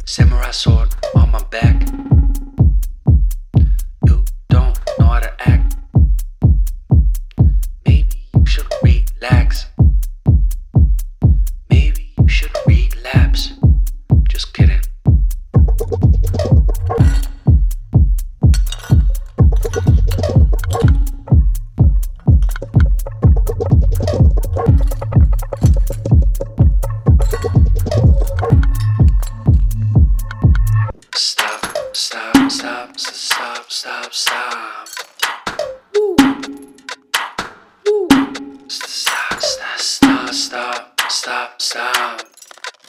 Samurai sword on my back. You don't know how to act. Maybe you should relax. Maybe you should relapse. Just kidding. Stop, stop, stop, stop, stop, stop. Woo. Woo. Stop, stop, stop, stop, stop, stop.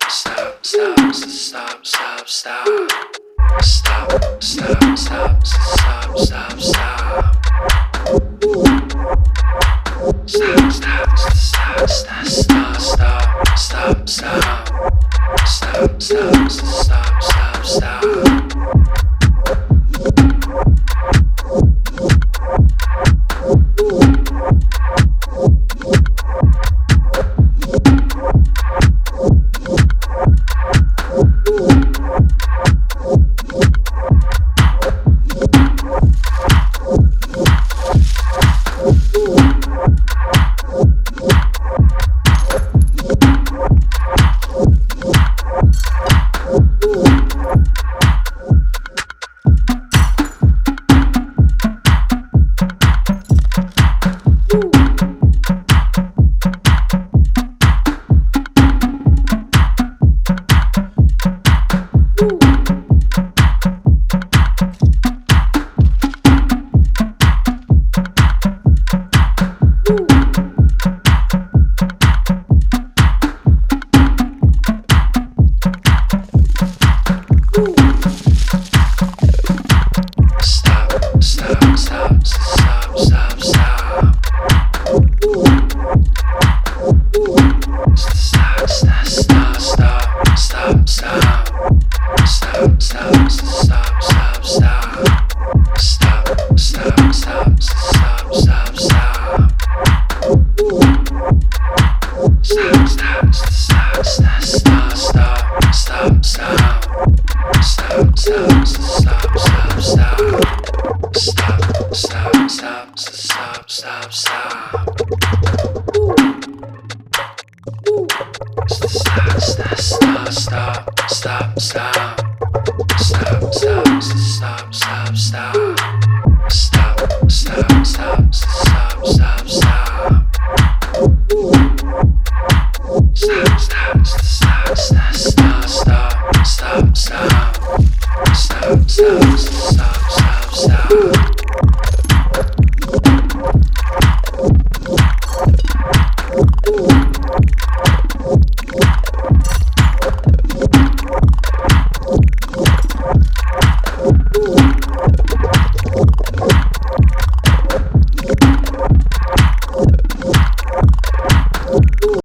Stop, stop, stop, stop, stop. Stop, stop, stop, stop, stop, stop. Woo. Stop, stop, stop, stop, stop, stop, stop, stop. Stop, stop, stop, stop, stop. Stop.